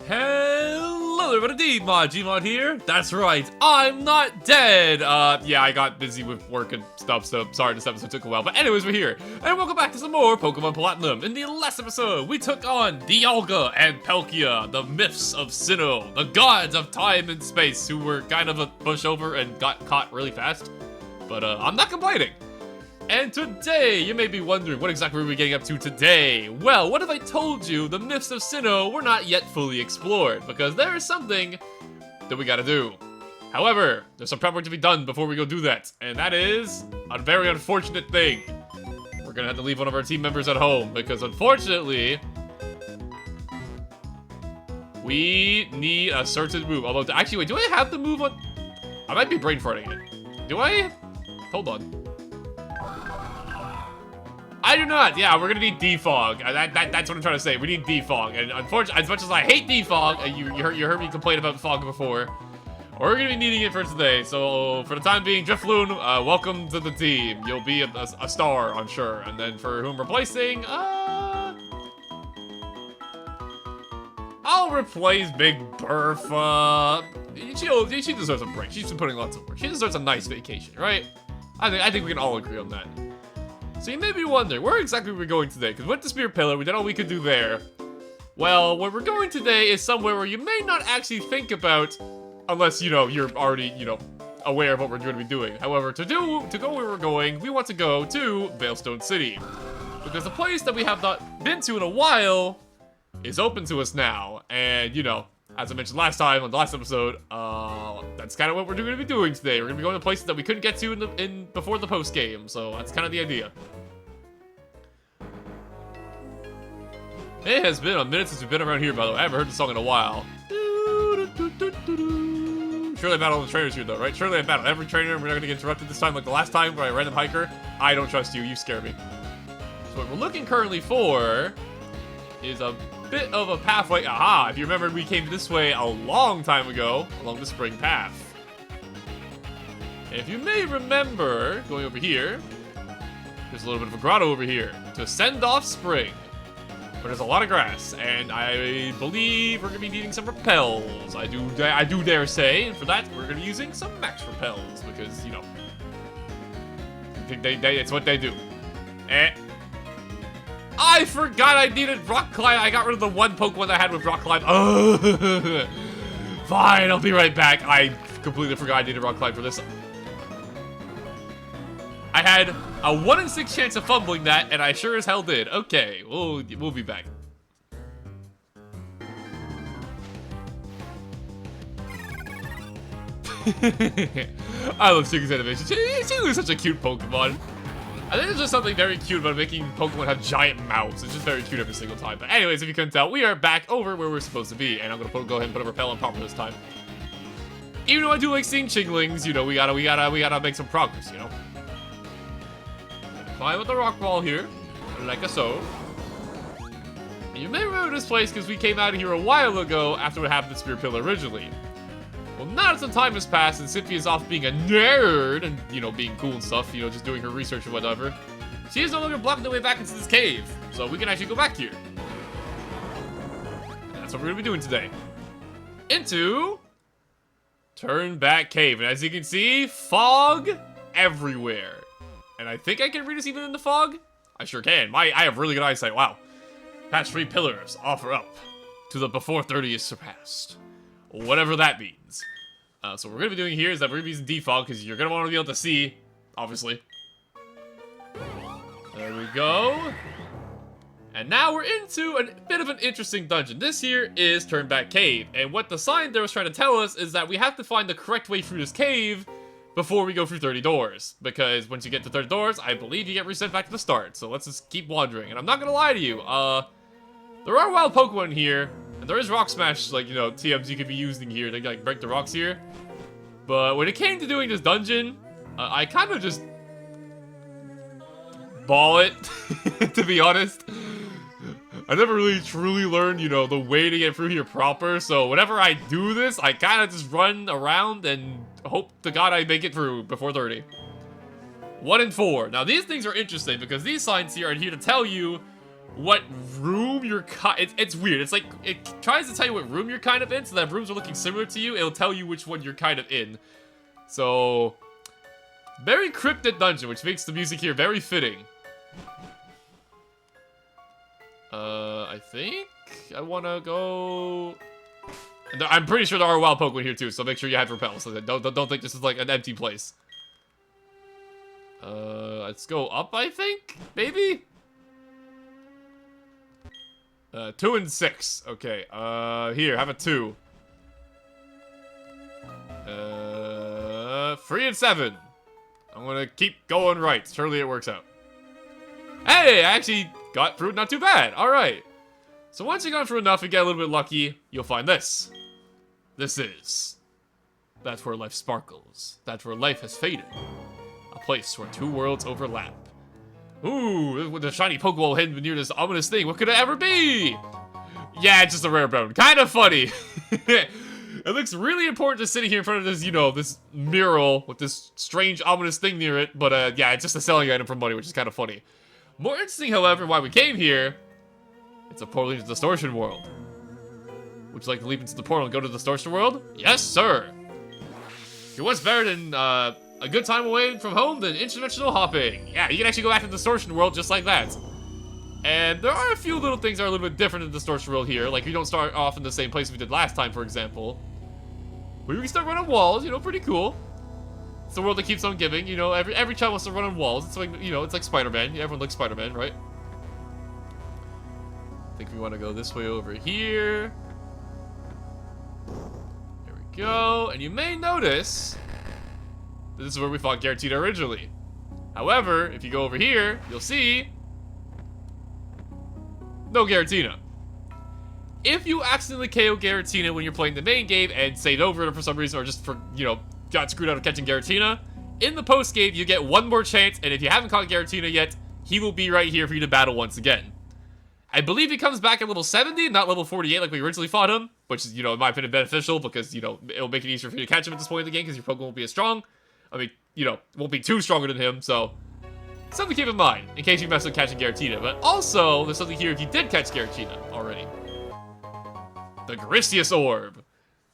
Hello everybody, Gmod here. That's right, I'm not dead. Yeah, I got busy with work and stuff, so sorry this episode took a while. But anyways, we're here, and welcome back to some more Pokemon Platinum. In the last episode, we took on Dialga and Palkia, the myths of Sinnoh, the gods of time and space, who were kind of a pushover and got caught really fast. But I'm not complaining. And today, you may be wondering, what exactly are we getting up to today? Well, what if I told you the myths of Sinnoh were not yet fully explored? Because there is something that we gotta do. However, there's some prep work to be done before we go do that. And that is a very unfortunate thing. We're gonna have to leave one of our team members at home. Because unfortunately, we need a certain move. Although, actually, wait, do I have the move on? I might be brain farting it. Do I? Hold on. I do not. Yeah, we're gonna need Defog. That's what I'm trying to say. We need Defog. And unfortunately, as much as I hate Defog, you heard me complain about Fog before, we're gonna be needing it for today. So for the time being, Drifloon, welcome to the team. You'll be a star, I'm sure. And then for whom replacing, I'll replace Big Bertha. She deserves a break. She's been putting lots of work. She deserves a nice vacation, right? I think we can all agree on that. So you may be wondering, where exactly are we going today? Because we went to Spirit Pillar, we did all we could do there. Well, where we're going today is somewhere where you may not actually think about, unless, you're already, aware of what we're going to be doing. However, to go where we're going, we want to go to Veilstone City. Because the place that we have not been to in a while is open to us now. And, as I mentioned last time, on the last episode, that's kind of what we're going to be doing today. We're going to be going to places that we couldn't get to before the post game, so that's kind of the idea. It has been a minute since we've been around here, by the way. I haven't heard the song in a while. Surely I battled all the trainers here, though, right? Surely I battled every trainer, and we're not going to get interrupted this time like the last time where I random hiker. I don't trust you. You scare me. So what we're looking currently for is a bit of a pathway. Aha! If you remember, we came this way a long time ago along the spring path. And if you may remember, going over here, there's a little bit of a grotto over here to send off spring. But there's a lot of grass, and I believe we're gonna be needing some repels. I do dare say, and for that we're gonna be using some max repels because it's what they do. I forgot I needed rock climb. I got rid of the one Pokemon I had with rock climb. Fine, I'll be right back. I completely forgot I needed rock climb for this. I had a 1 in 6 chance of fumbling that, and I sure as hell did. Okay, we'll be back. I love Suga's animation. She was such a cute Pokemon. I think there's just something very cute about making Pokemon have giant mouths. It's just very cute every single time. But anyways, if you couldn't tell, we are back over where we're supposed to be, and I'm gonna go ahead and put a repel on proper this time. Even though I do like seeing Chinglings, we gotta make some progress, Climb up the rock wall here, like a so. And you may remember this place because we came out of here a while ago after what happened to Spirit Pillar originally. Well, now that some time has passed and Cynthia's off being a nerd and, being cool and stuff, just doing her research or whatever, she is no longer blocking the way back into this cave, so we can actually go back here. And that's what we're gonna be doing today. Into Turnback Cave, and as you can see, fog everywhere. And I think I can read us even in the fog? I sure can. I have really good eyesight. Wow. Past 3 pillars offer up to the before 30 is surpassed. Whatever that means. So what we're going to be doing here is that we're going to be using Defog because you're going to want to be able to see, obviously. There we go. And now we're into a bit of an interesting dungeon. This here is Turnback Cave. And what the sign there was trying to tell us is that we have to find the correct way through this cave before we go through 30 doors. Because once you get to 30 doors, I believe you get reset back to the start. So let's just keep wandering. And I'm not gonna lie to you, there are wild Pokemon here. And there is Rock Smash, TMs you could be using here to, break the rocks here. But when it came to doing this dungeon, I kind of just ball it, to be honest. I never really truly learned, the way to get through here proper. So whenever I do this, I kind of just run around and hope to God I make it through before 30. 1 in 4. Now these things are interesting because these signs here are here to tell you what room you're it's weird. It's like, it tries to tell you what room you're kind of in, so that if rooms are looking similar to you, it'll tell you which one you're kind of in. So, very cryptic dungeon, which makes the music here very fitting. I think I want to go... I'm pretty sure there are wild Pokemon here too, so make sure you have repel, so don't think this is like an empty place. Let's go up, I think? Maybe? 2 and 6. Okay, here, have a 2. 3 and 7. I'm gonna keep going right. Surely it works out. Hey, I actually got through it not too bad. Alright. So once you've gone through enough and get a little bit lucky, you'll find this. That's where life sparkles. That's where life has faded. A place where 2 worlds overlap. Ooh, with a shiny Pokeball hidden near this ominous thing, what could it ever be? Yeah, it's just a rare bone. Kind of funny. It looks really important just sitting here in front of this, you know, this mural with this strange ominous thing near it. But yeah, it's just a selling item for money, which is kind of funny. More interesting, however, why we came here, it's a portal into the Distortion World. Would you like to leap into the portal and go to the Distortion World? Yes, sir! You're what's better than a good time away from home than interdimensional hopping. Yeah, you can actually go back to the Distortion World just like that. And there are a few little things that are a little bit different in the Distortion World here. Like, we don't start off in the same place we did last time, for example. We can start running walls, you know, pretty cool. It's the world that keeps on giving, you know, every child wants to run on walls. It's like, you know, it's like Spider-Man. Everyone likes Spider-Man, right? I think we want to go this way over here. There we go. And you may notice this is where we fought Giratina originally. However, if you go over here, you'll see no Giratina. If you accidentally KO Giratina when you're playing the main game and saved over it for some reason, or just for, you know, got screwed out of catching Giratina, in the post game you get one more chance, and if you haven't caught Giratina yet, he will be right here for you to battle once again. I believe he comes back at level 70, not level 48 like we originally fought him, which is, you know, in my opinion, beneficial because, you know, it'll make it easier for you to catch him at this point in the game because your Pokemon won't be as strong. I mean, you know, won't be too stronger than him, so something to keep in mind in case you mess with catching Giratina. But also, there's something here if you did catch Giratina already. The Grisius Orb.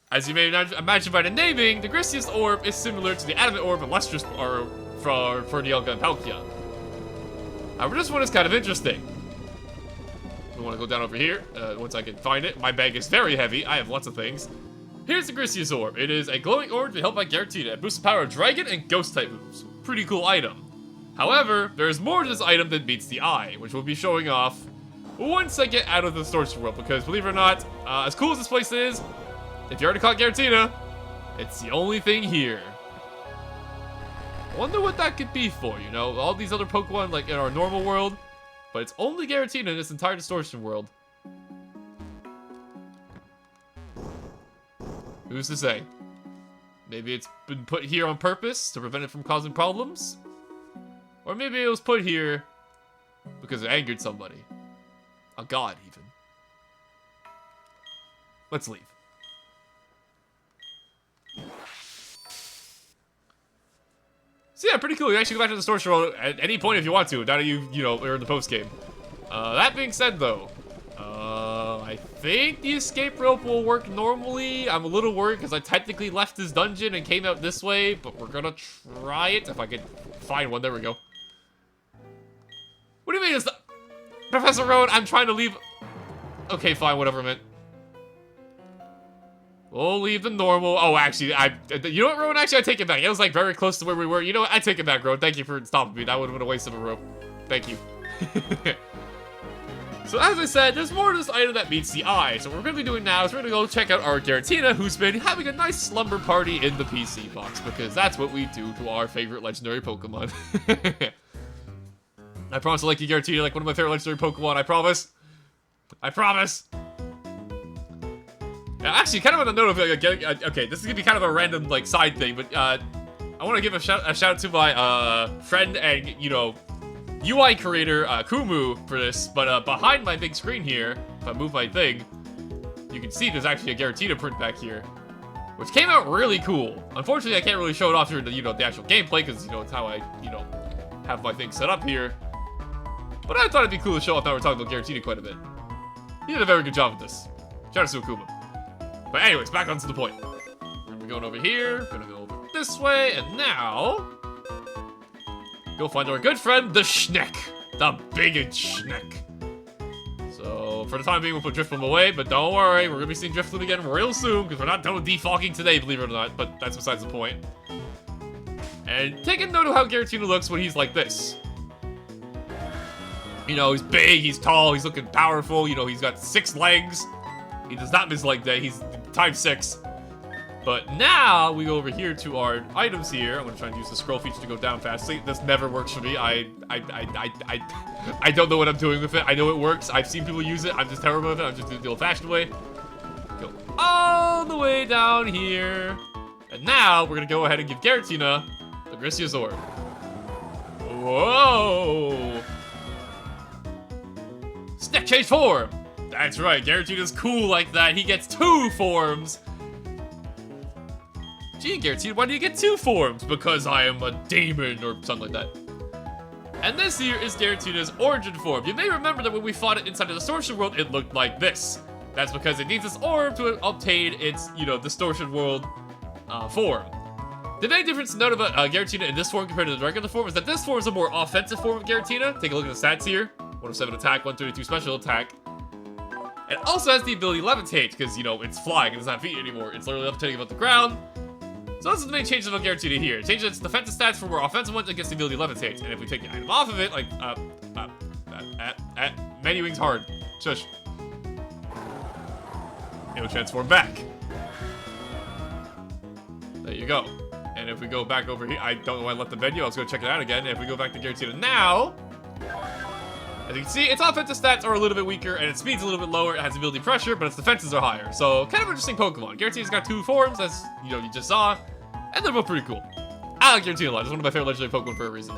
As you may imagine by the naming, the Grisius Orb is similar to the Adamant Orb and Lustrous Orb for Dialga and Palkia. However, this one is kind of interesting. We want to go down over here, once I can find it. My bag is very heavy, I have lots of things. Here's the Grisius Orb. It is a glowing orb to be held by Giratina. It boosts the power of Dragon and Ghost-type moves. Pretty cool item. However, there is more to this item than meets the eye, which we'll be showing off once I get out of the Distortion World, because believe it or not, as cool as this place is, if you already caught Giratina, it's the only thing here. I wonder what that could be for, you know? All these other Pokemon, like, in our normal world, but it's only Giratina in this entire Distortion World. Who's to say? Maybe it's been put here on purpose to prevent it from causing problems? Or maybe it was put here because it angered somebody. A god, even. Let's leave. So yeah, pretty cool. You actually go back to the Distortion World at any point if you want to, now that you know, are in the post-game. That being said, though, I think the escape rope will work normally. I'm a little worried because I technically left this dungeon and came out this way, but we're gonna try it if I can find one. There we go. What do you mean it's not... Professor Rowan, I'm trying to leave... Okay, fine, whatever, man. We'll leave the normal... Oh, actually, you know what, Rowan? Actually, I take it back. It was, like, very close to where we were. You know what? I take it back, Rowan. Thank you for stopping me. That would have been a waste of a rope. Thank you. So, as I said, there's more to this item that meets the eye. So, what we're going to be doing now is we're going to go check out our Giratina, who's been having a nice slumber party in the PC box, because that's what we do to our favorite legendary Pokemon. I promise to like you, Giratina, like one of my favorite legendary Pokemon. I promise. I promise. Now, actually, kind of on the note of, okay, this is going to be kind of a random, like, side thing, but, I want to give a shout to my, friend and, you know, UI creator, Kumu, for this, but, behind my big screen here, if I move my thing, you can see there's actually a Giratina print back here, which came out really cool. Unfortunately, I can't really show it off during the, you know, the actual gameplay, because, you know, it's how I, you know, have my thing set up here. But I thought it'd be cool to show off now we're talking about Giratina quite a bit. He did a very good job with this. Shout out to Akuma. But anyways, back onto the point. We're going over here, gonna go over this way, and now... go find our good friend, the Schneck. The bigot Schneck. So, for the time being, we'll put Drifloon away, but don't worry, we're gonna be seeing Drifloon again real soon, because we're not done with defogging today, believe it or not, but that's besides the point. And take a note of how Giratina looks when he's like this. You know, he's big, he's tall, he's looking powerful, you know, he's got 6 legs. He does not miss leg day, he's times 6. But now, we go over here to our items here. I'm gonna try and use the scroll feature to go down fast. See, this never works for me. I don't know what I'm doing with it. I know it works. I've seen people use it. I'm just terrible with it. I'm just doing it the old-fashioned way. Go all the way down here. And now, we're gonna go ahead and give Giratina the Grisiazor. Whoa! Snack change form! That's right, Giratina's cool like that. He gets 2 forms. Gee, Giratina, why do you get 2 forms? Because I am a demon, or something like that. And this here is Giratina's origin form. You may remember that when we fought it inside of the Distortion World, it looked like this. That's because it needs this orb to obtain its, you know, Distortion World form. The main difference to note about Giratina in this form compared to the regular form is that this form is a more offensive form of Giratina. Take a look at the stats here. 107 attack, 132 special attack. It also has the ability Levitate, because, you know, it's flying, it doesn't have feet anymore. It's literally levitating above the ground. So this is the main changes of Giratina here. It changes its defensive stats for more offensive ones against the ability Levitate. And if we take the item off of it, like, menuing's hard. Shush. It'll transform back. There you go. And if we go back over here, I don't know why I left the menu, I was gonna check it out again. If we go back to Giratina now, as you can see, its offensive stats are a little bit weaker, and its speed's a little bit lower. It has ability pressure, but its defenses are higher. So, kind of interesting Pokemon. Giratina's got 2 forms, as you know, you just saw, and they're both pretty cool. I like Giratina a lot. It's one of my favorite legendary Pokemon for a reason.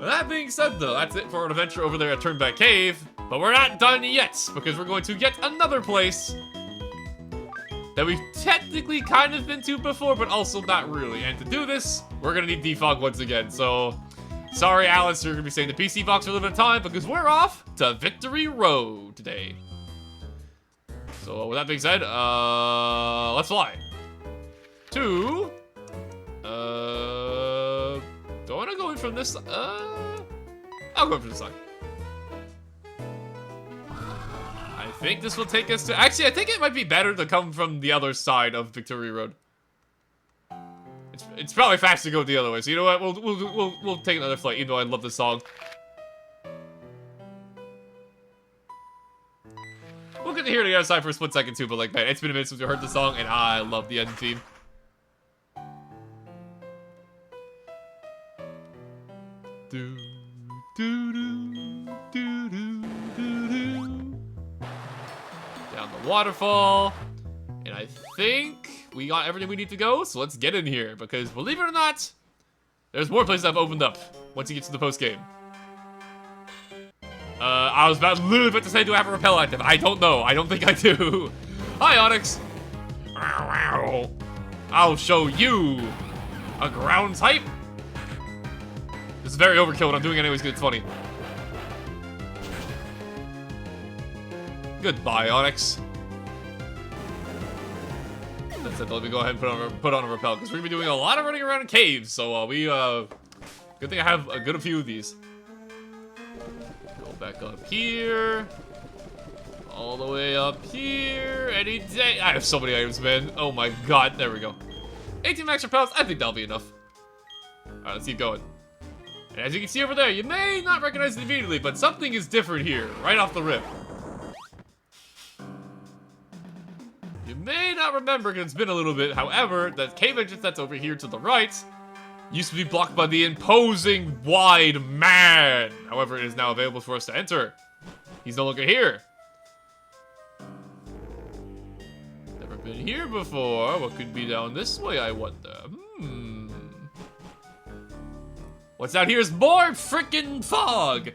That being said, though, that's it for our adventure over there at Turnback Cave. But we're not done yet, because we're going to yet another place that we've technically kind of been to before, but also not really. And to do this, we're gonna need defog once again. So, sorry, Alice, you're gonna be staying in the PC box for a little bit of time, because we're off to Victory Road today. So, with that being said, let's fly. To, do I wanna go in from this, I'll go in from this side. I think this will take us to, actually, I think it might be better to come from the other side of Victory Road. It's probably faster to go the other way, so you know what, we'll take another flight, even though I love this song. We'll get to hear the other side for a split second too, but like, man, it's been a minute since we heard the song, and I love the end theme. Do, do, do, do, do, do, do. Down the waterfall, and I think we got everything we need to go, so let's get in here, because believe it or not, there's more places I've opened up once you get to the post game. I was literally about to say, do I have a repel active? I don't know. I don't think I do. Hi, Onyx. I'll show you a ground type. This is very overkill, but I'm doing it anyways because it's funny. Goodbye, Onyx. That's it. Let me go ahead and put on a repel, because we're gonna be doing a lot of running around in caves. So good thing I have a good few of these. Go back up here, all the way up here. Any day. I have so many items, man. Oh my god. There we go. 18 max repels. I think that'll be enough. All right, let's keep going. And as you can see over there, you may not recognize it immediately, but something is different here, right off the rip. You may not remember, because it's been a little bit, however, that cave entrance that's over here to the right used to be blocked by the imposing wide man. However, it is now available for us to enter. He's no longer here. Never been here before. What could be down this way, I wonder? What's down here is more freaking fog.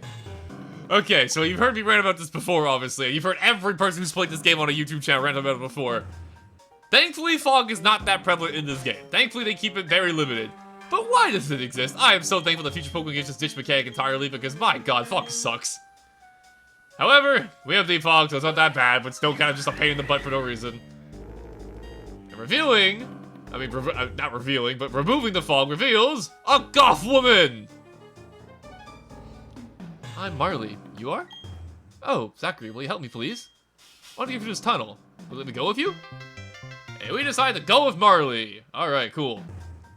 Okay, so you've heard me rant about this before, obviously. You've heard every person who's played this game on a YouTube channel rant about it before. Thankfully, fog is not that prevalent in this game. Thankfully, they keep it very limited. But why does it exist? I am so thankful the future Pokemon games just ditch mechanic entirely because my god, fog sucks. However, we have Defog, so it's not that bad, but still kind of just a pain in the butt for no reason. And revealing, I mean, not revealing, but removing the fog reveals a goth woman! I'm Marley. You are? Oh, Zachary, will you help me, please? I want to get through this tunnel. Will you let me go with you? And we decide to go with Marley. Alright, cool.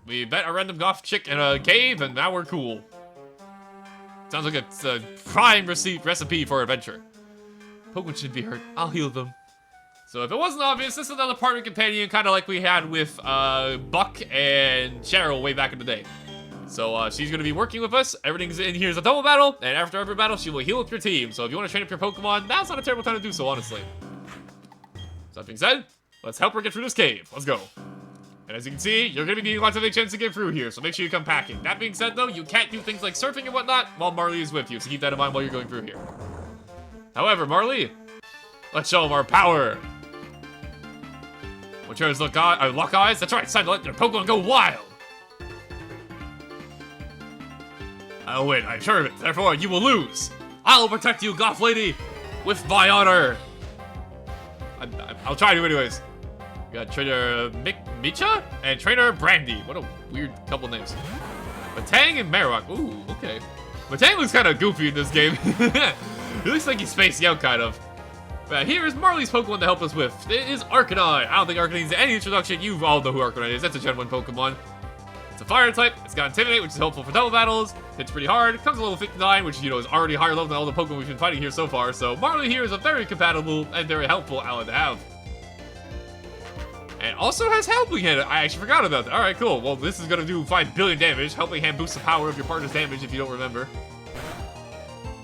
We met a random goth chick in a cave, and now we're cool. Sounds like it's a prime recipe for adventure. Pokemon shouldn't be hurt. I'll heal them. So if it wasn't obvious, this is another partner companion, kind of like we had with Buck and Cheryl way back in the day. So she's going to be working with us. Everything's in here is a double battle, and after every battle, she will heal up your team. So if you want to train up your Pokemon, that's not a terrible time to do so, honestly. So that being said, let's help her get through this cave. Let's go. And as you can see, you're going to be needing lots of HMs to get through here, so make sure you come packing. That being said, though, you can't do things like surfing and whatnot while Marley is with you, so keep that in mind while you're going through here. However, Marley, let's show them our power. Which is lock eyes? That's right, it's time to let your Pokemon go wild. I'll win, I'm sure of it. Therefore, you will lose. I'll protect you, Goth Lady, with my honor. I'll try to anyways. We got Trainer Micha and Trainer Brandy. What a weird couple names. Matang and Marowak. Ooh, okay. Matang looks kind of goofy in this game. He looks like he's spacing out, kind of. But here is Marley's Pokemon to help us with. It is Arcanine. I don't think Arcanine needs any introduction. You all know who Arcanine is. That's a Gen 1 Pokemon. It's a fire type. It's got Intimidate, which is helpful for double battles. Hits pretty hard. Comes to level 59, which, you know, is already higher level than all the Pokemon we've been fighting here so far. So Marley here is a very compatible and very helpful ally to have. And also has Helping Hand. I actually forgot about that. Alright, cool. Well, this is going to do 5 billion damage. Helping Hand boosts the power of your partner's damage if you don't remember.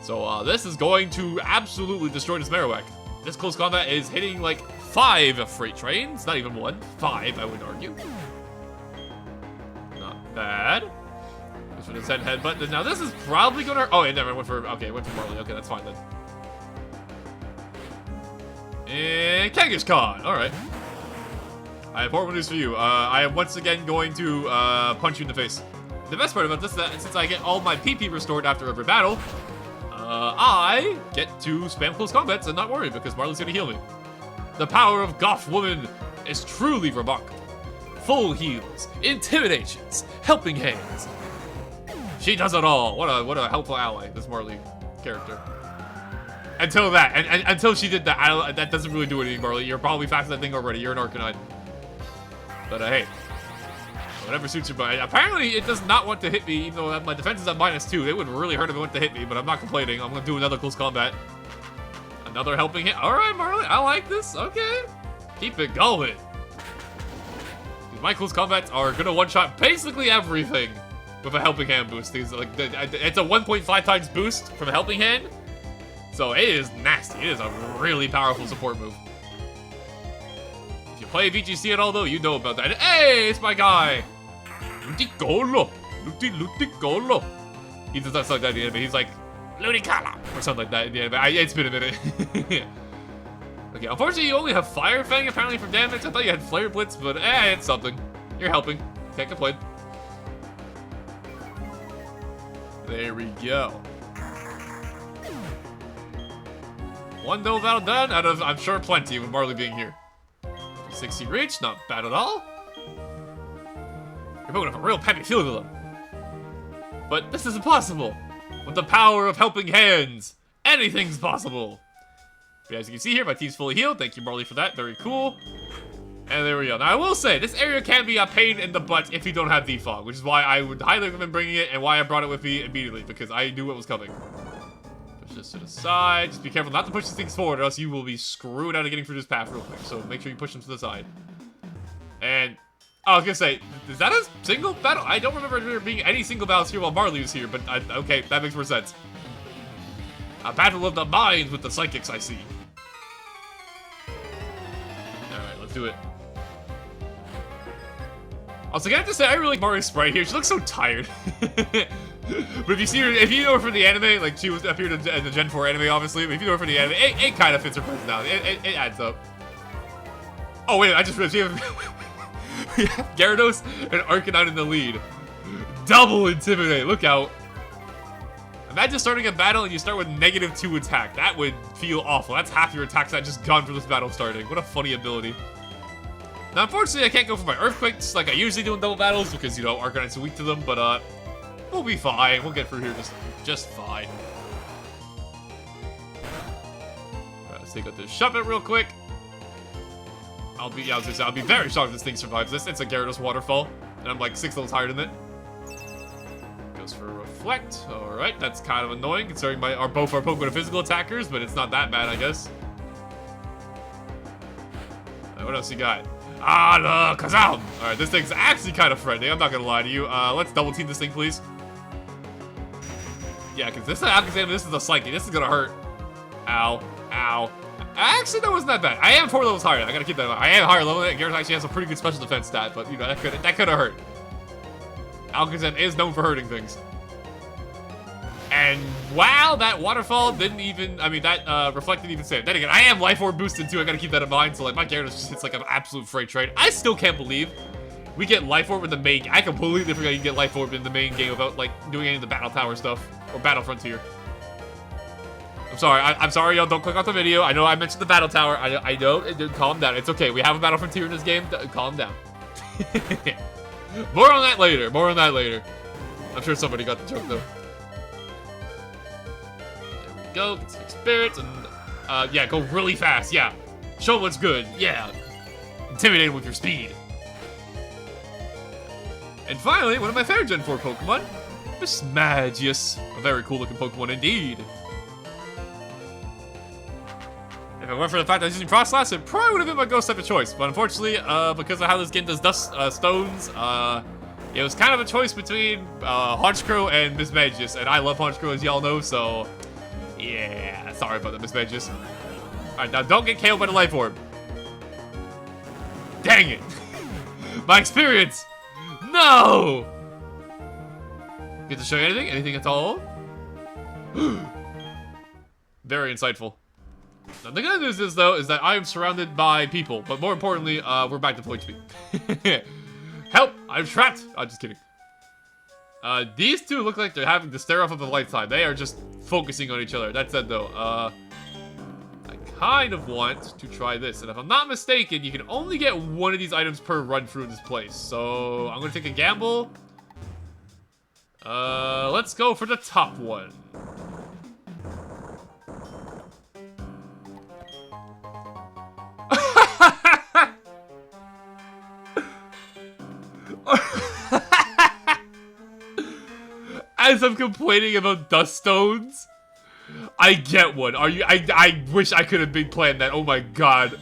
So, this is going to absolutely destroy this Marowak. This close combat is hitting, like, 5 freight trains. Not even 1. 5, I would argue. Not bad. Just for the send headbutt. Now, this is probably going to... Oh, it never went for... Okay, it went for Marley. Okay, that's fine then. And Kangaskhan. Alright. I have horrible news for you. I am once again going to punch you in the face. The best part about this is that since I get all my PP restored after every battle, I get to spam close combats and not worry because Marley's gonna heal me. The power of Goth Woman is truly remarkable. Full heals, intimidations, helping hands. She does it all. What a helpful ally, this Marley character. Until that, and until she did that, that doesn't really do anything, Marley. You're probably faster than that thing already. You're an Arcanine. But hey, whatever suits your body. Apparently, it does not want to hit me, even though my defense is at -2. It would really hurt if it went to hit me, but I'm not complaining. I'm gonna do another close combat. Another helping hand. All right, Marley, I like this. Okay, keep it going. My close combats are gonna one-shot basically everything with a helping hand boost. It's a 1.5 times boost from a helping hand, so it is nasty. It is a really powerful support move. Play VGC at all though, you know about that. Hey, it's my guy! Luticolo! Luticolo! He does not sound like that in the anime, he's like, Ludicolo! Or something like that in the anime. It's been a minute. Okay, unfortunately you only have Fire Fang apparently for damage. I thought you had Flare Blitz, but it's something. You're helping. Can't complain. There we go. One double battle done out of, I'm sure, plenty with Marley being here. 60 reach, not bad at all. You're putting up a real peppy feel to them. But this is impossible. With the power of helping hands, anything's possible. But as you can see here, my team's fully healed. Thank you, Marley, for that. Very cool. And there we go. Now, I will say, this area can be a pain in the butt if you don't have defog, which is why I would highly recommend bringing it and why I brought it with me immediately, because I knew what was coming. Push this to the side. Just be careful not to push these things forward, or else you will be screwed out of getting through this path real quick. So make sure you push them to the side. And I was gonna say, is that a single battle? I don't remember there being any single battles here while Marley was here, but okay, that makes more sense. A battle of the minds with the psychics, I see. Alright, let's do it. Also, I have to say, I really like Marley's sprite here. She looks so tired. But if you see her, if you know her from the anime, like she was appeared in the Gen 4 anime, obviously, but if you know her from the anime, it kind of fits her personality. It adds up. Oh, wait, I just realized we have Gyarados and Arcanine in the lead. double Intimidate. Look out. Imagine starting a battle and you start with -2 attack. That would feel awful. That's half your attacks that just gone for this battle starting. What a funny ability. Now, unfortunately, I can't go for my Earthquakes like I usually do in double battles because, you know, Arcanines are weak to them, but, we'll be fine. We'll get through here just fine. Alright, let's take out this Shove It real quick. I'll be very shocked if this thing survives this. It's a Gyarados Waterfall, and I'm like 6 levels higher than it. Goes for Reflect. Alright, that's kind of annoying considering both our Pokemon are physical attackers, but it's not that bad, I guess. What else you got? Ah, look, Kazam! Alright, this thing's actually kind of friendly, I'm not gonna lie to you. Let's double team this thing, please. Yeah, because this is Alakazam, this is a Psychic. This is gonna hurt. Ow. Ow. Actually, that wasn't that bad. I am 4 levels higher. I gotta keep that in mind. I am higher level. Gyarados actually has a pretty good special defense stat, but, you know, that could have hurt. Alakazam is known for hurting things. And wow, that Waterfall didn't even, Reflect didn't even save. Then again, I am Life Orb boosted too, I gotta keep that in mind, so like my Gyarados just hits like an absolute freight train. I still can't believe we get Life Orb in the main game. I completely forgot you can get Life Orb in the main game without like doing any of the Battle Tower stuff, or Battle Frontier. I'm sorry, I'm sorry y'all, don't click off the video. I know I mentioned the Battle Tower, I know, calm down, it's okay. We have a Battle Frontier in this game, calm down. More on that later, I'm sure somebody got the joke though. Go, get 6 spirits, and, yeah, go really fast, yeah. Show them what's good, yeah. Intimidate with your speed. And finally, one of my favorite Gen 4 Pokemon, Mismagius. A very cool looking Pokemon indeed. If I went for the fact that I was using Frost Slash, it probably would have been my Ghost type of choice. But unfortunately, because of how this game does Dust Stones, it was kind of a choice between Honchkrow and Mismagius. And I love Honchkrow, as y'all know, so... yeah, sorry about that, Mismagius. Alright, now don't get KO'd by the Life Orb. Dang it! My experience! No! Get to show you anything? Anything at all? Very insightful. Now, the good news is, though, is that I am surrounded by people. But more importantly, we're back to full HP. Help! I'm trapped! I'm just kidding. These two look like they're having to stare off of a lifetime. They are just focusing on each other. That said, though, I kind of want to try this. And if I'm not mistaken, you can only get one of these items per run through this place. So, I'm going to take a gamble. Let's go for the top one. As I'm complaining about Dust Stones, I get one. I wish I could have been playing that. Oh my god.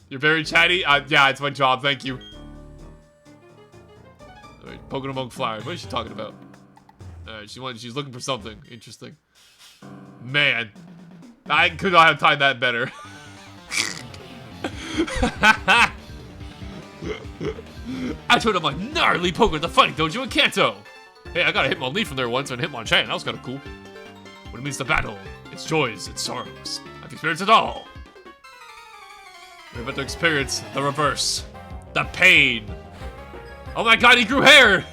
You're very chatty? Yeah, it's my job. Thank you. Alright, poking among flowers. What is she talking about? Alright, she's looking for something. Interesting. Man. I could not have timed that better. I told him like gnarly Pokemon at the fight dojo in Kanto. Hey, I got a Hitmonlee from there once and Hitmonchan. That was kind of cool. What it means to battle, its joys, its sorrows. I've experienced it all. We're about to experience the reverse. The pain. Oh my god, he grew hair!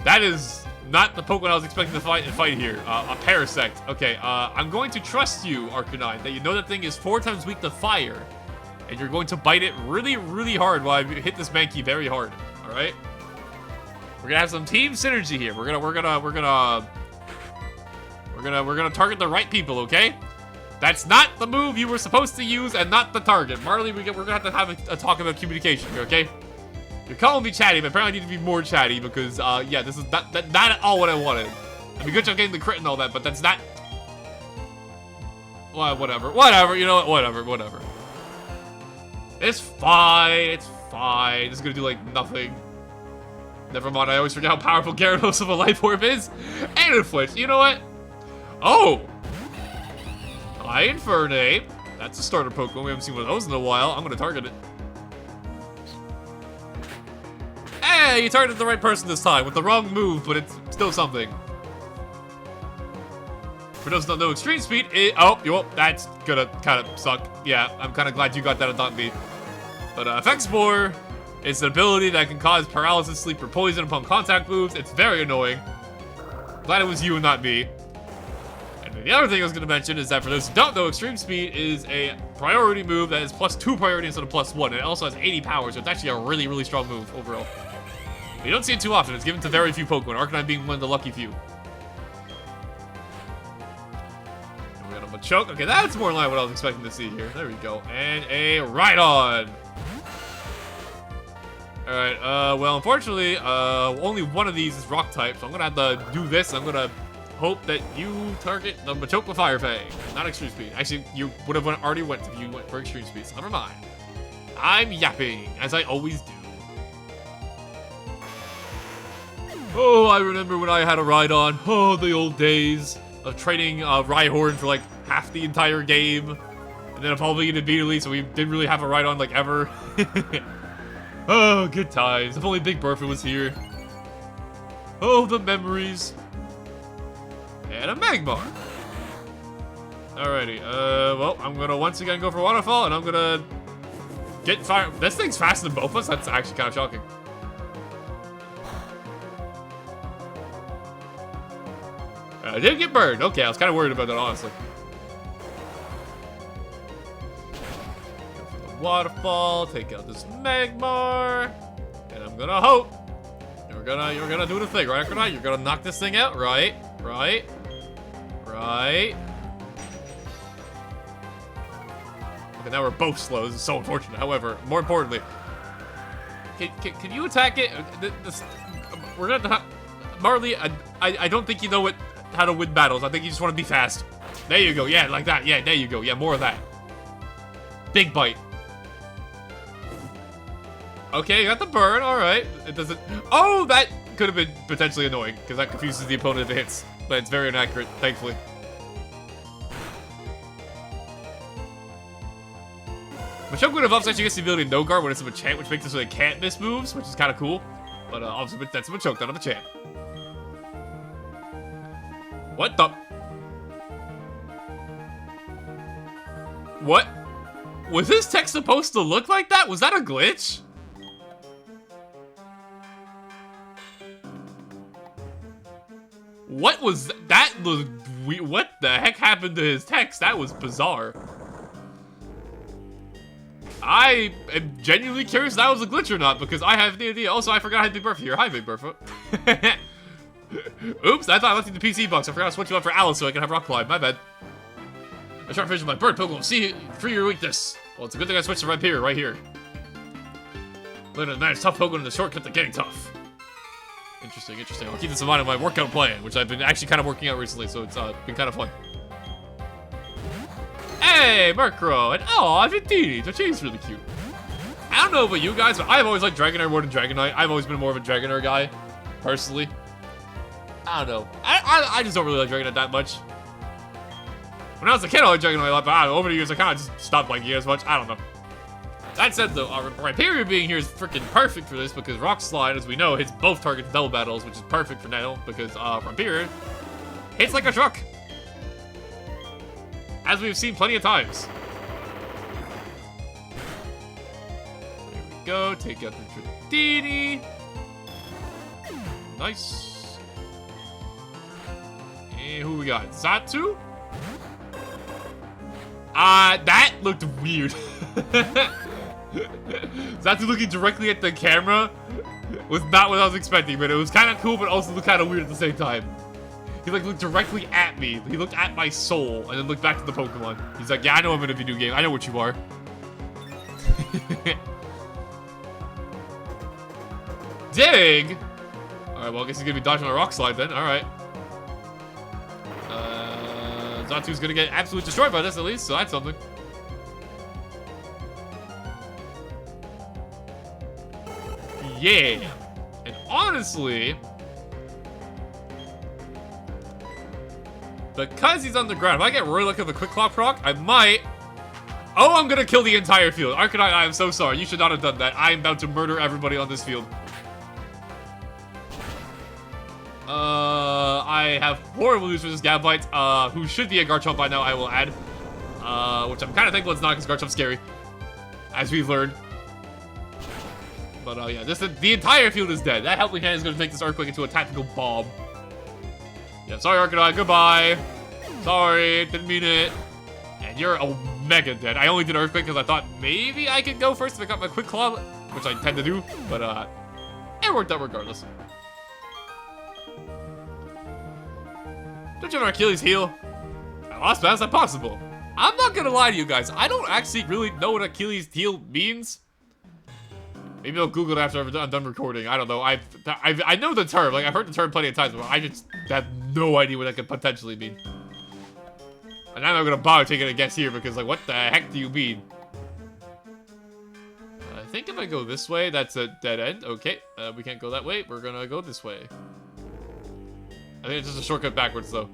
That is not the Pokemon I was expecting to fight here. A Parasect. Okay, I'm going to trust you, Arcanine, that you know that thing is 4 times weak to fire. And you're going to bite it really, really hard while I hit this Mankey very hard. Alright? We're gonna have some team synergy here. We're gonna target the right people, okay? That's not the move you were supposed to use and not the target. Marley, we're gonna have a talk about communication here, okay? You're calling me chatty, but apparently I need to be more chatty because, yeah, this is not at all what I wanted. I mean, good job getting the crit and all that, but that's not... well, whatever, you know what, whatever. It's fine, it's fine. It's gonna do, like, nothing. Never mind, I always forget how powerful Gyarados of a Life Orb is. And it flips, you know what? Oh! Infernape. That's a starter Pokemon. We haven't seen one of those in a while. I'm gonna target it. Hey, you targeted the right person this time with the wrong move, but it's still something. For those who don't know, Extreme Speed is... oh, that's gonna kind of suck. Yeah, I'm kind of glad you got that and not me. But, Effect Spore. It's an ability that can cause paralysis, sleep, or poison upon contact moves. It's very annoying. Glad it was you and not me. And the other thing I was going to mention is that for those who don't know, Extreme Speed is a priority move that is +2 priority instead of +1. And it also has 80 power, so it's actually a really, really strong move overall. But you don't see it too often. It's given to very few Pokemon, Arcanine being one of the lucky few. And we got a Machoke. Okay, that's more in line with what I was expecting to see here. There we go. And a Rhydon. Alright, well, unfortunately, only one of these is rock type, so I'm gonna have to do this. I'm gonna hope that you target the Machoke with Fire Fang, not Extreme Speed. Actually, you would have already went if you went for Extreme Speed, so never mind. I'm yapping, as I always do. Oh, I remember when I had a Rhydon. Oh, the old days of trading Rhyhorn for, like, half the entire game, and then evolving it immediately, so we didn't really have a Rhydon, like, ever. Oh, good times. If only Big Bertha was here. Oh, the memories. And a Magmar. Alrighty, well, I'm gonna once again go for Waterfall, and I'm gonna get fire. This thing's faster than both of us? That's actually kind of shocking. I did get burned. Okay, I was kind of worried about that, honestly. Waterfall, take out this Magmar, and I'm gonna hope you're gonna do the thing, right, Arcanine? You're gonna knock this thing out, right? Okay, now we're both slow. This is so unfortunate. However, more importantly, can you attack it? We're gonna Marley. I don't think you know how to win battles. I think you just want to be fast. There you go. Yeah, like that. Yeah, there you go. Yeah, more of that. Big bite. Okay, you got the burn, alright. It doesn't... Oh, that could have been potentially annoying, because that confuses the opponent if it hits. But it's very inaccurate, thankfully. Machoke with Evolves actually gets the ability to No Guard when it's a Machamp, which makes it so they can't miss moves, which is kind of cool. But obviously, that's a Machoke, not a Machamp. What the... What? Was this text supposed to look like that? Was that a glitch? What was that? What the heck happened to his text? That was bizarre. I am genuinely curious if that was a glitch or not, because I have no idea. Also, I forgot I had Big Bertha here. Hi, Big Bertha. Oops, I thought I left you the PC box. I forgot to switch you up for Alice so I can have Rock Climb. My bad. I try to finish my bird Pokemon. See for your weakness. Well, it's a good thing I switched to Rhyperior right here. Learn to manage tough Pokemon in the shortcut to getting tough. Interesting, interesting. I'll keep this in mind in my workout plan, which I've been actually kind of working out recently, so it's been kind of fun. Hey, Murkrow, and aw, Vintini, the chain's really cute. I don't know about you guys, but I've always liked Dragonair more than Dragonite. I've always been more of a Dragonair guy, personally. I don't know. I just don't really like Dragonite that much. When I was a kid, I liked Dragonite a lot, but I don't know, over the years, I kind of just stopped liking it as much. I don't know. That said, though, Rhyperior being here is freaking perfect for this because Rock Slide, as we know, hits both targets double battles, which is perfect for now because Rhyperior hits like a truck. As we've seen plenty of times. There we go. Take out the Dratini. Nice. And who we got? Xatu? That looked weird. Xatu looking directly at the camera was not what I was expecting, but it was kind of cool, but also looked kind of weird at the same time. He like looked directly at me. He looked at my soul and then looked back to the Pokemon. He's like, yeah, I know I'm in a video game. I know what you are. Dig! Alright, well, I guess he's gonna be dodging a Rock Slide then. Alright. Xatu's gonna get absolutely destroyed by this at least, so that's something. Yeah. And honestly, because he's on the ground, if I get really lucky with a Quick Claw proc, I might... Oh, I'm gonna kill the entire field. Arcanine, I am so sorry. You should not have done that. I am about to murder everybody on this field. I have horrible news for this Gabite, who should be a Garchomp by now, I will add. Which I'm kind of thankful it's not, because Garchomp's scary. As we've learned. But yeah, the entire field is dead. That helping hand is going to make this Earthquake into a tactical bomb. Yeah, sorry, Arcanine. Goodbye. Sorry, didn't mean it. And you're mega dead. I only did Earthquake because I thought maybe I could go first if I got my Quick Claw, which I tend to do. But it worked out regardless. Don't you have an Achilles heel? I lost, but how's that possible? I'm not gonna lie to you guys. I don't actually really know what Achilles heel means. Maybe I'll Google it after I'm done recording. I don't know. I know the term. Like, I've heard the term plenty of times, but I just have no idea what that could potentially mean. And I'm not gonna bother taking a guess here because, like, what the heck do you mean? I think if I go this way, that's a dead end. Okay, we can't go that way. We're gonna go this way. I think it's just a shortcut backwards, though.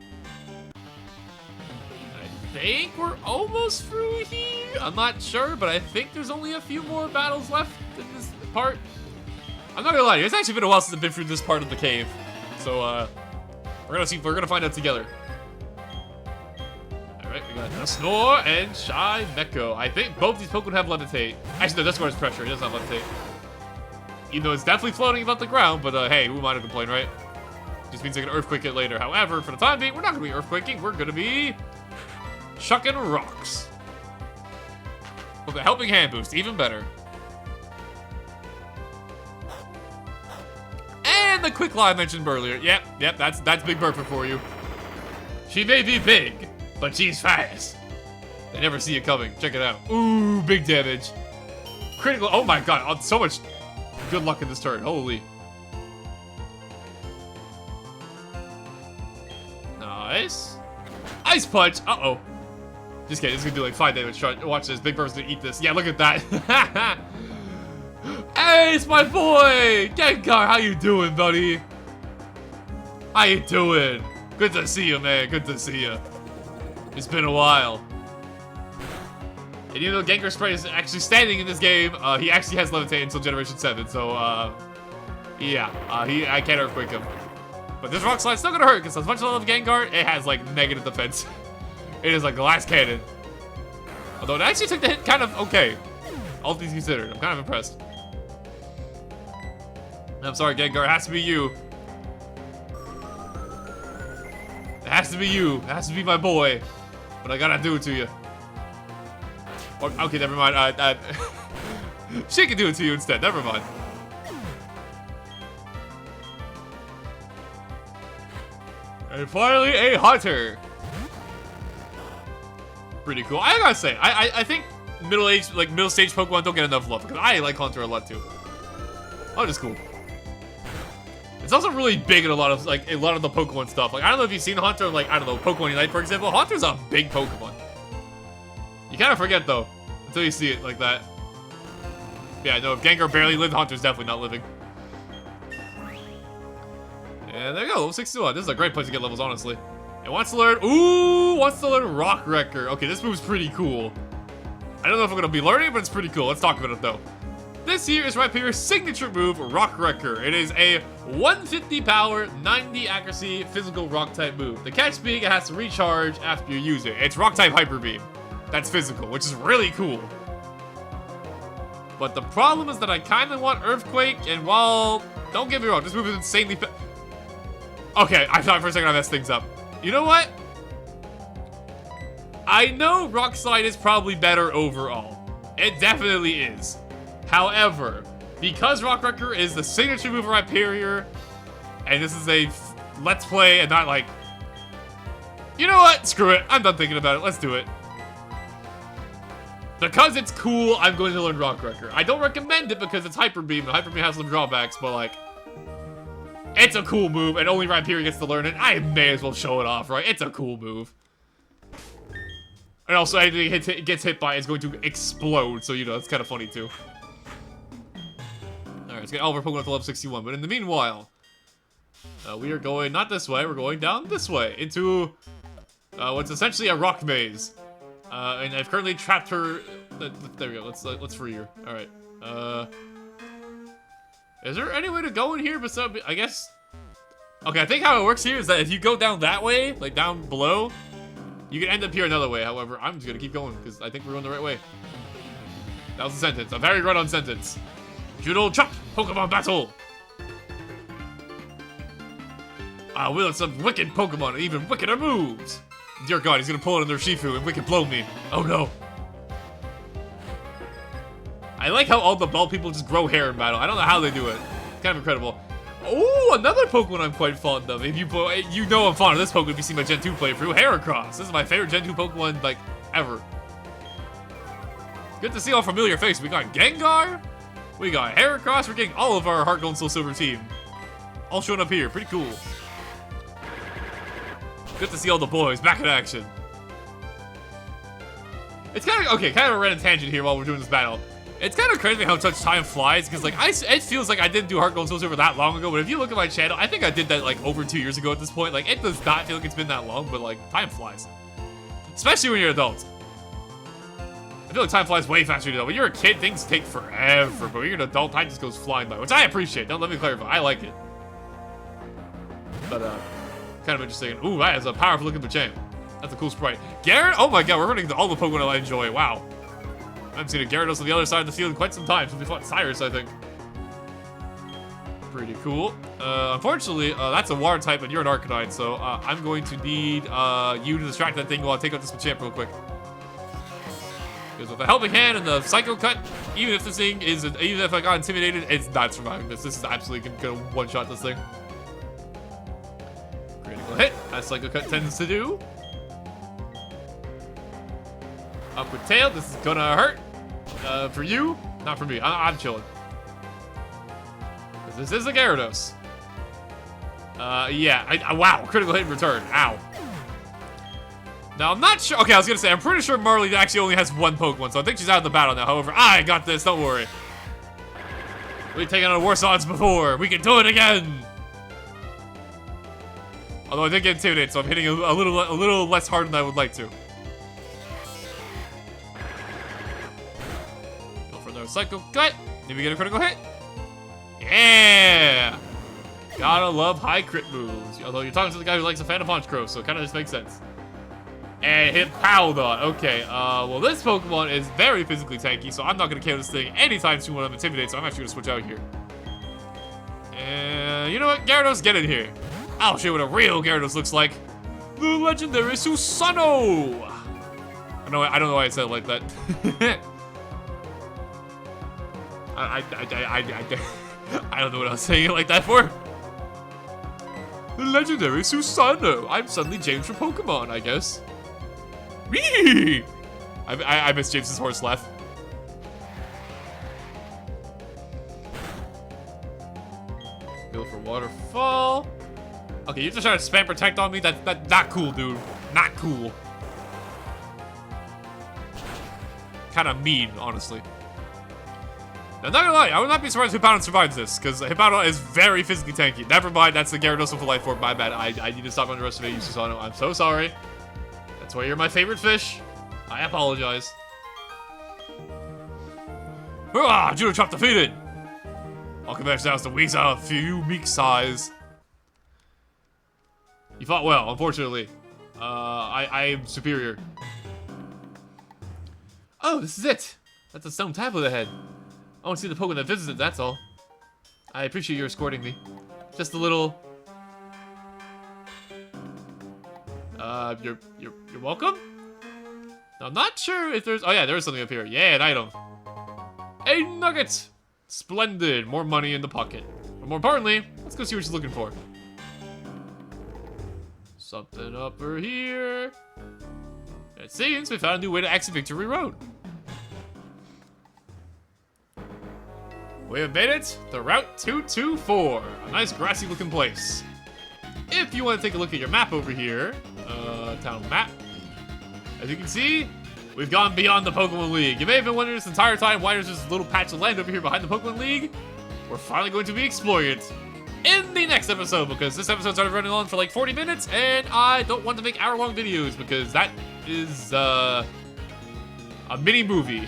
I think we're almost through here. I'm not sure, but I think there's only a few more battles left in this part. I'm not gonna lie to you, it's actually been a while since I've been through this part of the cave. So, we're gonna find out together. Alright, we got Snore and Shy Meko. I think both these Pokemon have Levitate. Actually, no, Discord is Pressure, it does not Levitate. Even though it's definitely floating above the ground, but hey, who am I to complain, right? Just means I can Earthquake it later. However, for the time being, we're not gonna be Earthquaking, we're gonna be chucking rocks. With a helping hand boost, even better. And the Quick Claw I mentioned earlier. Yep, that's Big Bertha for you. She may be big, but she's fast. They never see it coming. Check it out. Ooh, big damage. Critical. Oh my god, so much good luck in this turn. Holy. Nice. Ice Punch. Uh-oh. Just kidding. This is gonna do like 5 damage. Watch this. Big Bird's gonna eat this. Yeah, look at that. Hey, it's my boy! Gengar, how you doing, buddy? How you doing? Good to see you, man. Good to see you. It's been a while. And even though Gengar Spray is actually standing in this game, he actually has Levitate until Generation 7. So, yeah. I can't Earthquake him. But this Rock Slide's still gonna hurt, because as much as I love Gengar, it has, like, negative defense. It is like glass cannon. Although it actually took the hit kind of okay. All things considered, I'm kind of impressed. I'm sorry, Gengar, it has to be you. It has to be you. It has to be my boy. But I gotta do it to you. Or, okay, never mind. She can do it to you instead. Never mind. And finally, a Hunter. Pretty cool. I gotta say, I think middle stage Pokemon don't get enough love because I like Hunter a lot too. Hunter's is cool. It's also really big in a lot of the Pokemon stuff. Like, I don't know if you've seen Hunter, like, I don't know, Pokemon Unite, for example. Hunter's a big Pokemon. You kind of forget, though, until you see it like that. Yeah, no, if Gengar barely lived, Hunter's definitely not living. And there you go, level 61. This is a great place to get levels, honestly. It wants to learn Rock Wrecker. Okay, this move's pretty cool. I don't know if I'm gonna be learning it, but it's pretty cool. Let's talk about it, though. This here is Rhyperior's signature move, Rock Wrecker. It is a 150 power, 90 accuracy, physical rock-type move. The catch being it has to recharge after you use it. It's rock-type Hyper Beam. That's physical, which is really cool. But the problem is that I kind of want Earthquake, and while... Don't get me wrong, this move is insanely... Okay, I thought for a second I messed things up. You know what? I know Rock Slide is probably better overall. It definitely is. However, because Rock Wrecker is the signature move of Rhyperior, and this is a let's play and not like, you know what? Screw it. I'm done thinking about it. Let's do it. Because it's cool, I'm going to learn Rock Wrecker. I don't recommend it because it's Hyper Beam, and Hyper Beam has some drawbacks, but like, it's a cool move, and only Rhyperior gets to learn it. I may as well show it off, right? It's a cool move. And also, anything it gets hit by is going to explode, so, you know, it's kind of funny, too. Alright, let's get all of our Pokemon to level 61. But in the meanwhile, we are going not this way, we're going down this way, into what's essentially a rock maze. And I've currently trapped her... there we go, let's free her. Alright, is there any way to go in here besides... I guess... Okay, I think how it works here is that if you go down that way, like down below, you can end up here another way. However, I'm just gonna keep going because I think we're going the right way. That was a sentence. A very run-on sentence. Judo Chop Pokemon Battle. I will some wicked Pokemon, even wickeder moves. Dear God, he's gonna pull it in their Shifu and wicked blow me. Oh no. I like how all the ball people just grow hair in battle. I don't know how they do it. It's kind of incredible. Oh, another Pokemon I'm quite fond of. If you know I'm fond of this Pokemon if you see my Gen 2 playthrough. Heracross. This is my favorite Gen 2 Pokemon, like, ever. Good to see all familiar faces. We got Gengar. We got Heracross. We're getting all of our Heart Gold, Soul Silver team. All showing up here. Pretty cool. Good to see all the boys back in action. It's kind of, okay, kind of a random tangent here while we're doing this battle. It's kind of crazy how much time flies, because like it feels like I didn't do Heart Gold Soul Silver that long ago, but if you look at my channel, I think I did that like over 2 years ago at this point. Like, it does not feel like it's been that long, but like, time flies. Especially when you're an adult. I feel like time flies way faster than when you're a kid, things take forever, but when you're an adult, time just goes flying by, which I appreciate. Don't let me clarify, I like it. But kind of interesting. Ooh, that is a powerful looking Machamp. That's a cool sprite. Gyarados, oh my god, we're running into all the Pokemon I enjoy, wow. I haven't seen a Gyarados on the other side of the field in quite some time since we fought Cyrus, I think. Pretty cool. Unfortunately, that's a water type and you're an Arcanine, so I'm going to need you to distract that thing while I take out this Machamp real quick. Because with the Helping Hand and the Psycho Cut, even if this thing is, even if I got intimidated, it's not surviving this. This is absolutely gonna one-shot this thing. Critical hit, as Psycho Cut tends to do. Upward tail, this is gonna hurt. For you, not for me. I'm chilling. This is a Gyarados. Yeah, wow, critical hit in return. Ow. Now, I'm not sure. Okay, I was gonna say, I'm pretty sure Marley actually only has one Pokemon, so I think she's out of the battle now. However, I got this, don't worry. We've taken on worse odds before. We can do it again. Although I did get intimidated, so I'm hitting a little less hard than I would like to. Psycho Cut. Did we get a critical hit? Yeah! Gotta love high crit moves. Although you're talking to the guy who likes a Phantom Punch Crow, so it kind of just makes sense. And hit Powdon. Okay, well this Pokemon is very physically tanky, so I'm not gonna KO this thing anytime soon when I'm intimidated, so I'm actually gonna switch out here. And you know what? Gyarados, get in here. I'll show you what a real Gyarados looks like. The legendary Susano! I don't know why I said it like that. I don't know what I was saying it like that for. The legendary Susano. I'm suddenly James from Pokemon, I guess. Whee! I miss James's horse laugh. Go for waterfall. Okay, you're just trying to spam protect on me? That's not cool, dude. Not cool. Kind of mean, honestly. I'm not gonna lie, I would not be surprised if Hippowdon survives this, because Hippowdon is very physically tanky. Never mind, that's the Gyarados with a life orb. My bad. I need to stop underestimating Susano. I'm so sorry. That's why you're my favorite fish. I apologize. Hurrah! Judo Chop defeated! Welcome back down to Weezile, a few meek sighs. You fought well, unfortunately. I am superior. Oh, this is it! That's a stone tablet ahead. I want to see the Pokemon that visits it, that's all. I appreciate you escorting me. Just a little... You're welcome? Now, I'm not sure if there's... Oh yeah, there is something up here. Yeah, an item. A nugget! Splendid. More money in the pocket. But more importantly, let's go see what she's looking for. Something over here. It seems we found a new way to exit Victory Road. We have made it to Route 224, a nice grassy looking place. If you want to take a look at your map over here, town map, as you can see, we've gone beyond the Pokemon League. You may have been wondering this entire time why there's this little patch of land over here behind the Pokemon League. We're finally going to be exploring it in the next episode, because this episode started running on for like 40 minutes, and I don't want to make hour-long videos, because that is, a mini movie.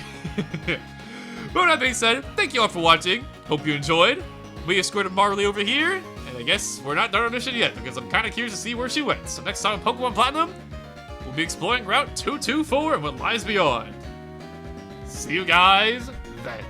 But with that being said, thank you all for watching. Hope you enjoyed. We escorted Marley over here, and I guess we're not done our mission yet, because I'm kind of curious to see where she went. So next time on Pokemon Platinum, we'll be exploring Route 224 and what lies beyond. See you guys then.